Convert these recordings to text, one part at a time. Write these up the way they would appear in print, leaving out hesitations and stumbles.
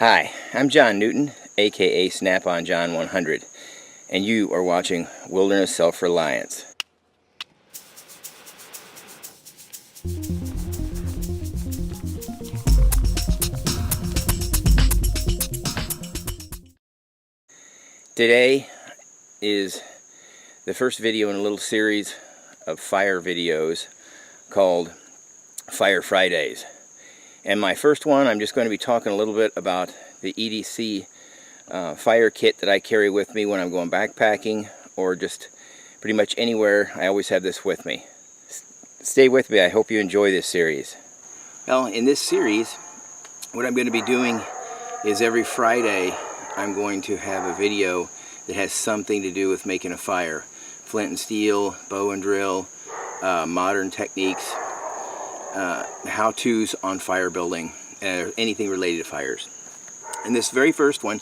Hi, I'm John Newton, aka Snap-on John 100, and you are watching Wilderness Self-Reliance. Today is the first video in a little series of fire videos called Fire Fridays. And my first one, I'm just going to be talking a little bit about the EDC fire kit that I carry with me when I'm going backpacking or just pretty much anywhere. I always have this with me. Stay with me. I hope you enjoy this series. Well, in this series, what I'm going to be doing is every Friday I'm going to have a video that has something to do with making a fire. Flint and steel, bow and drill, modern techniques, how-tos on fire building, anything related to fires. And this very first one,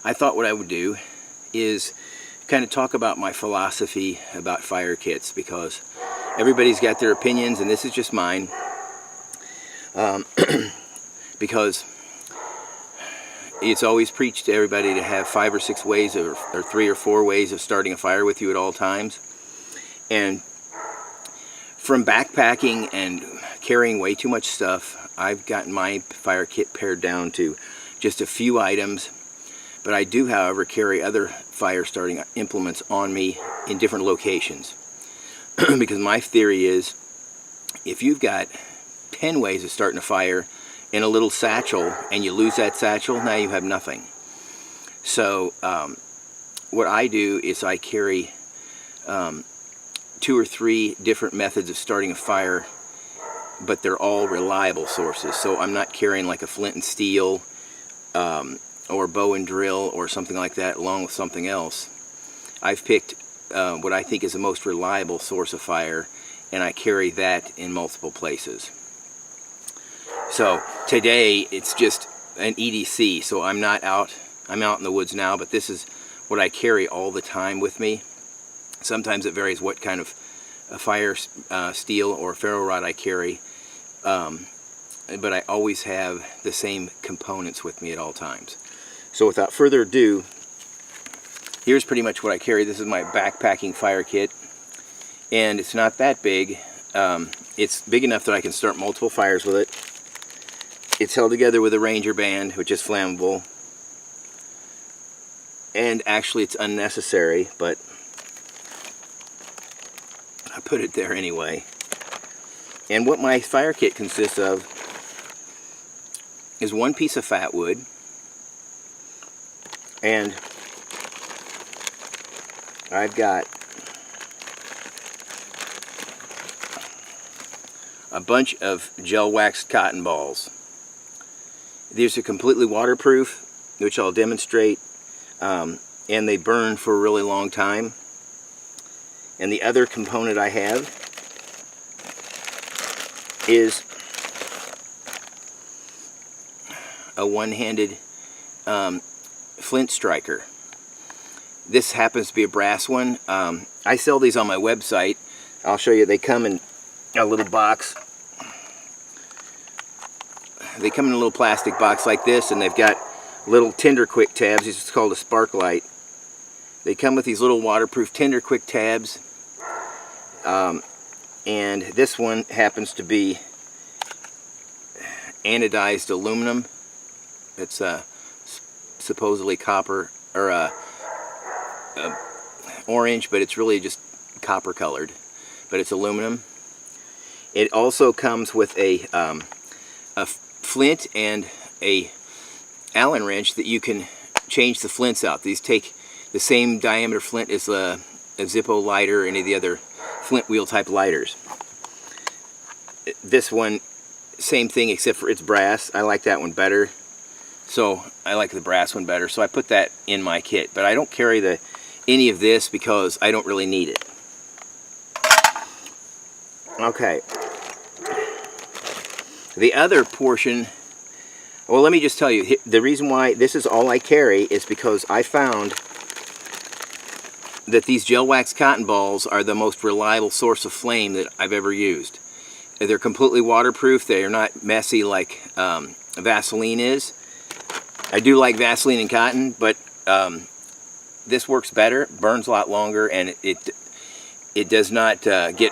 I thought what I would do is kind of talk about my philosophy about fire kits, because everybody's got their opinions and this is just mine. Because it's always preached to everybody to have 5 or 6 ways or 3 or 4 ways of starting a fire with you at all times. And from backpacking and carrying way too much stuff, I've gotten my fire kit pared down to just a few items. But I do, however, carry other fire starting implements on me in different locations. Because my theory is, if you've got 10 ways of starting a fire in a little satchel and you lose that satchel, now you have nothing. So what I do is I carry 2 or 3 different methods of starting a fire, but they're all reliable sources. So I'm not carrying like a flint and steel or bow and drill or something like that along with something else. I've picked what I think is the most reliable source of fire, and I carry that in multiple places. So today it's just an EDC, so I'm out in the woods now, but this is what I carry all the time with me. Sometimes it varies what kind of fire steel or ferro rod I carry, but I always have the same components with me at all times. So without further ado, here's pretty much what I carry. This is my backpacking fire kit, and it's not that big. It's big enough that I can start multiple fires with it. It's held together with a Ranger band, which is flammable, and actually it's unnecessary, but I put it there anyway. And what my fire kit consists of is 1 piece of fat wood, and I've got a bunch of gel waxed cotton balls. These are completely waterproof, which I'll demonstrate, and they burn for a really long time. And the other component I have is a one-handed flint striker. This happens to be a brass one. I sell these on my website. I'll show you. They come in a little box. They come in a little plastic box like this, and they've got little Tender Quick tabs. It's called a spark light. They come with these little waterproof Tender Quick tabs. And this one happens to be anodized aluminum. It's supposedly copper or orange, but it's really just copper colored, but it's aluminum. It also comes with a flint and a Allen wrench that you can change the flints out. These take the same diameter flint as a Zippo lighter or any of the other flint wheel type lighters. This one, same thing, except for it's brass. I like that one better. So I like the brass one better. So I put that in my kit. But I don't carry any of this because I don't really need it. Okay. The other portion, well, let me just tell you, the reason why this is all I carry is because I found that these gel wax cotton balls are the most reliable source of flame that I've ever used. They're completely waterproof. They are not messy like Vaseline is. I do like Vaseline and cotton, but this works better, burns a lot longer, and it does not get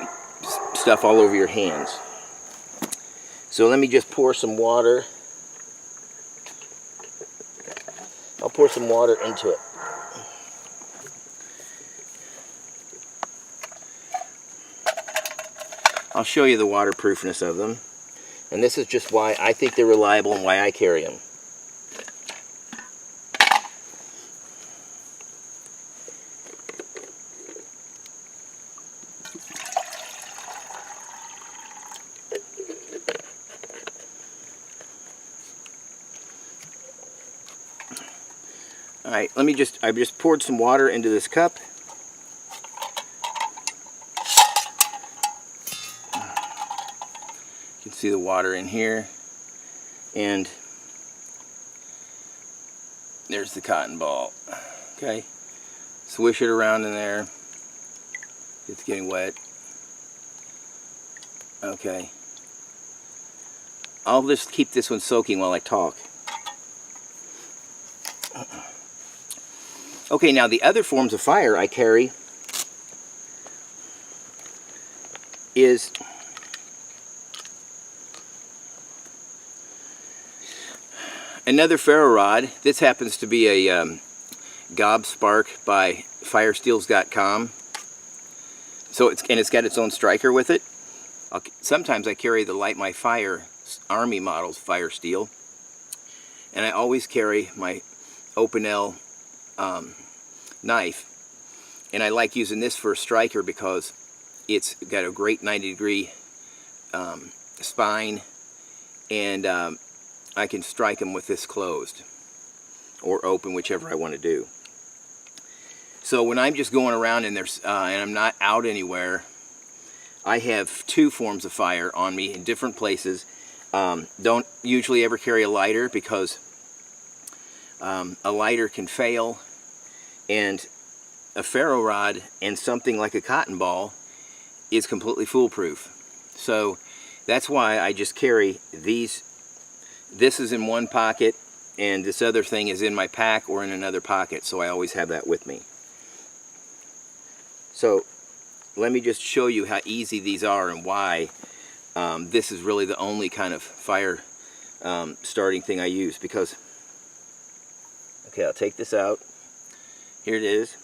stuff all over your hands. So let me just pour some water. I'll pour some water into it. I'll show you the waterproofness of them. And this is just why I think they're reliable and why I carry them. Alright, I've just poured some water into this cup. You can see the water in here. And there's the cotton ball. Okay, swish it around in there. It's getting wet. Okay. I'll just keep this one soaking while I talk. Okay, now the other forms of fire I carry is another Ferro Rod. This happens to be a Gob Spark by firesteels.com. So it's got its own striker with it. Sometimes I carry the Light My Fire Army models fire steel, and I always carry my Opinel knife, and I like using this for a striker because it's got a great 90-degree spine, and I can strike them with this closed or open, whichever I want to do. So when I'm just going around and I'm not out anywhere, I have two forms of fire on me in different places. Don't usually ever carry a lighter because a lighter can fail, and a Ferro Rod and something like a cotton ball is completely foolproof. So that's why I just carry these. This is in one pocket, and this other thing is in my pack or in another pocket, so I always have that with me. So let me just show you how easy these are and why this is really the only kind of fire starting thing I use. Because, okay, I'll take this out. Here it is.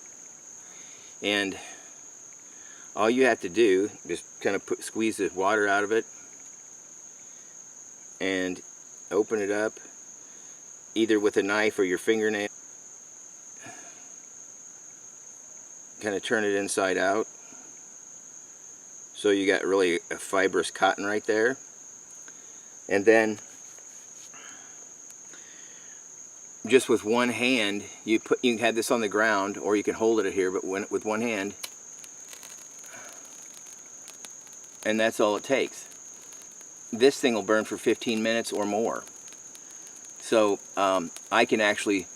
And all you have to do, just kind of squeeze the water out of it and open it up, either with a knife or your fingernail. Kind of turn it inside out. So you got really a fibrous cotton right there. And then just with one hand, you can have this on the ground, or you can hold it here, but with one hand, and that's all it takes. This thing will burn for 15 minutes or more. So I can actually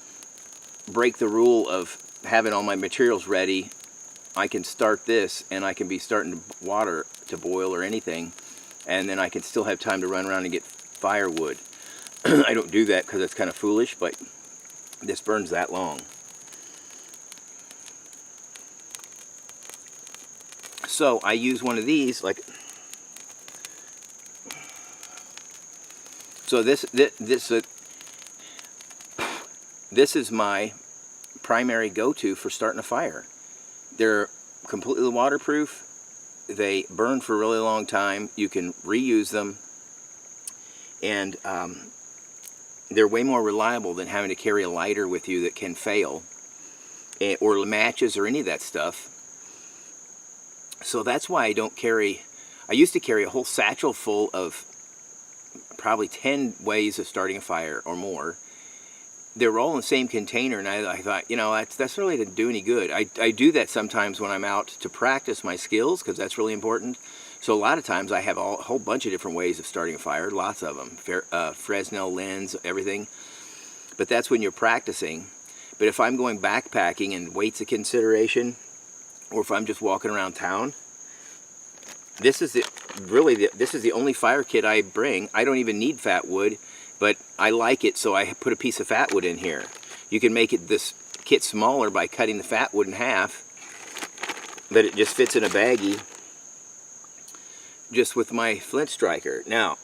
break the rule of having all my materials ready. I can start this, and I can be starting water to boil or anything, and then I can still have time to run around and get firewood. I don't do that because it's kind of foolish, but this burns that long. So I use one of these, like, so this is my primary go-to for starting a fire. They're completely waterproof. They burn for a really long time. You can reuse them, and they're way more reliable than having to carry a lighter with you that can fail, or matches or any of that stuff. So that's why I don't carry. I used to carry a whole satchel full of probably 10 ways of starting a fire or more. They were all in the same container, and I thought, you know, that's really didn't do any good. I do that sometimes when I'm out to practice my skills, because that's really important. So a lot of times I have a whole bunch of different ways of starting a fire, lots of them, Fresnel, lens, everything. But that's when you're practicing. But if I'm going backpacking and weight's a consideration, or if I'm just walking around town, this is the only fire kit I bring. I don't even need fat wood. but I like it, so I put a piece of fat wood in here. You can make this kit smaller by cutting the fat wood in half, but it just fits in a baggie just with my flint striker. Now,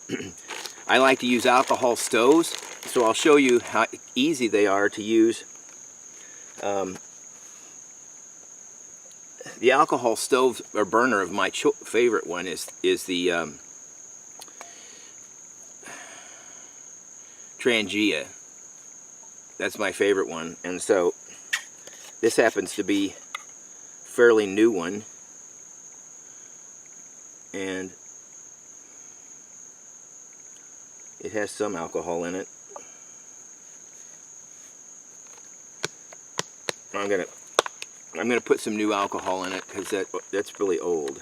I like to use alcohol stoves, so I'll show you how easy they are to use. The alcohol stove or burner of my favorite one is the Trangia. That's my favorite one, and so this happens to be a fairly new one, and it has some alcohol in it. I'm gonna put some new alcohol in it because that's really old.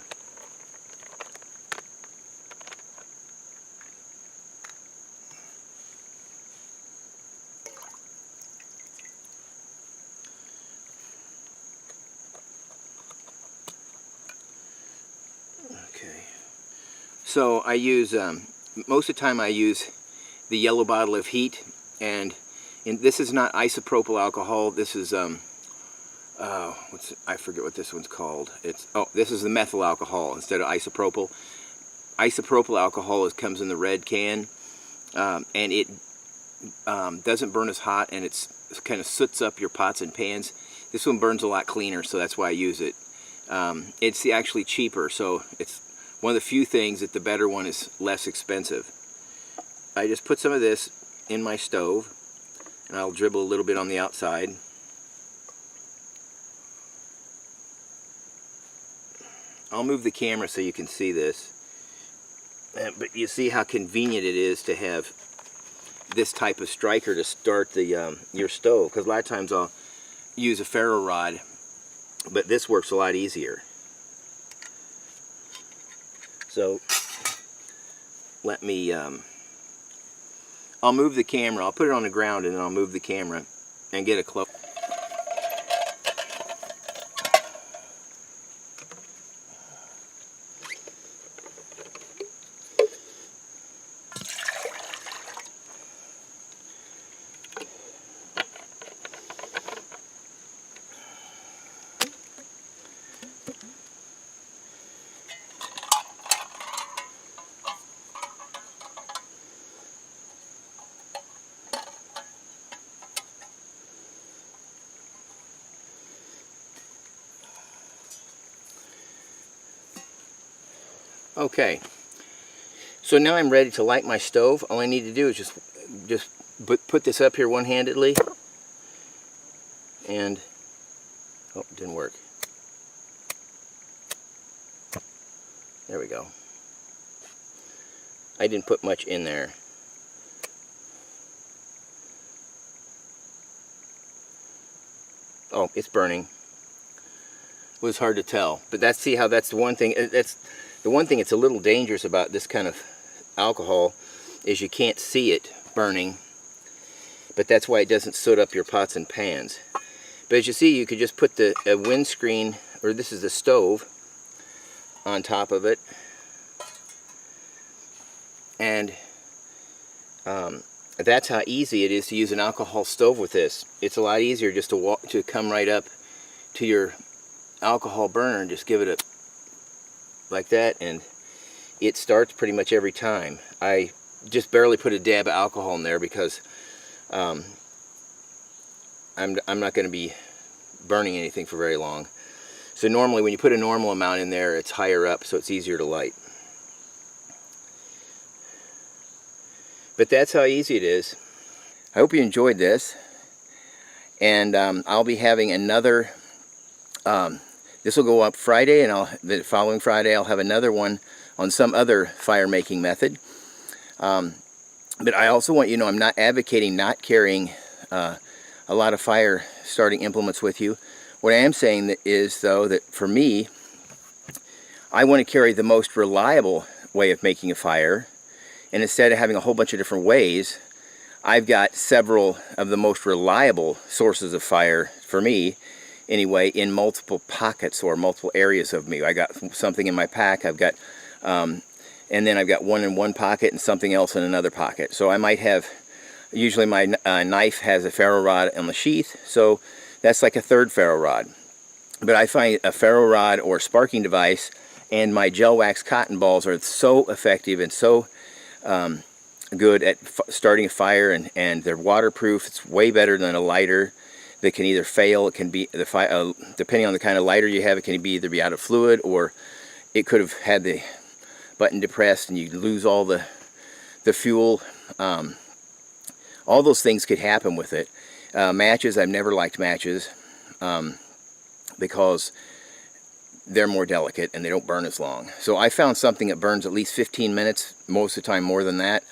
Okay. So I use most of the time I use the yellow bottle of heat, and this is not isopropyl alcohol. This is I forget what this one's called. This is the methyl alcohol instead of isopropyl. Isopropyl alcohol comes in the red can, and it doesn't burn as hot, and it kind of soots up your pots and pans. This one burns a lot cleaner, so that's why I use it. It's actually cheaper, so it's one of the few things that the better one is less expensive. I just put some of this in my stove, and I'll dribble a little bit on the outside. I'll move the camera so you can see this, but you see how convenient it is to have this type of striker to start the your stove, because a lot of times I'll use a Ferro Rod, but this works a lot easier. So let me I'll move the camera. I'll put it on the ground and then I'll move the camera and get a close. Okay, so now I'm ready to light my stove. All I need to do is just put this up here one-handedly, and oh, it didn't work. There we go. I didn't put much in there. Oh, it's burning. It was hard to tell, but that's the one thing. That's the one thing that's a little dangerous about this kind of alcohol is you can't see it burning, but that's why it doesn't soot up your pots and pans. But as you see, you could just put a windscreen, or this is the stove, on top of it, and that's how easy it is to use an alcohol stove with this. It's a lot easier just to come right up to your alcohol burner and just give it a like that, and it starts pretty much every time. I just barely put a dab of alcohol in there because I'm not going to be burning anything for very long. So normally when you put a normal amount in there, it's higher up, so it's easier to light. But that's how easy it is. I hope you enjoyed this, and I'll be having another this will go up Friday, and the following Friday I'll have another one on some other fire making method. But I also want you to know I'm not advocating not carrying a lot of fire starting implements with you. What I am saying is, though, that for me, I want to carry the most reliable way of making a fire, and instead of having a whole bunch of different ways, I've got several of the most reliable sources of fire, for me anyway, in multiple pockets or multiple areas of me. I got something in my pack, I've got and then I've got one in one pocket and something else in another pocket. So I might have Usually my knife has a ferro rod on the sheath, so that's like a third ferro rod. But I find a ferro rod or sparking device and my gel wax cotton balls are so effective and so good at starting a fire, and they're waterproof. It's way better than a lighter that can either fail. It can be, depending on the kind of lighter you have, it can either be out of fluid, or it could have had the button depressed and you lose all the fuel. All those things could happen with it. Matches, I've never liked matches because they're more delicate and they don't burn as long. So I found something that burns at least 15 minutes, most of the time more than that.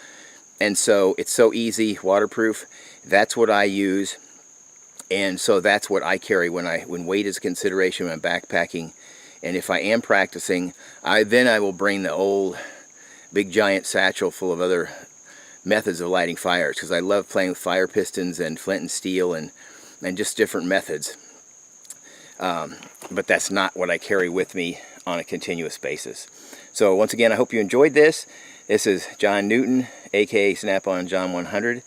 And so it's so easy, waterproof. That's what I use. And so that's what I carry when weight is a consideration when I'm backpacking. And if I am practicing, then I will bring the old big giant satchel full of other methods of lighting fires, because I love playing with fire pistons and flint and steel and just different methods. But that's not what I carry with me on a continuous basis. So once again, I hope you enjoyed this. This is John Newton, aka Snap-on John 100.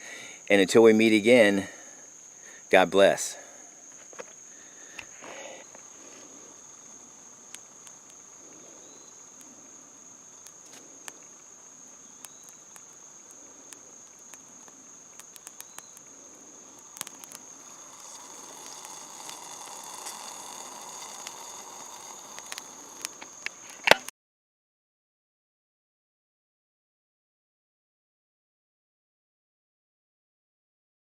And until we meet again, God bless.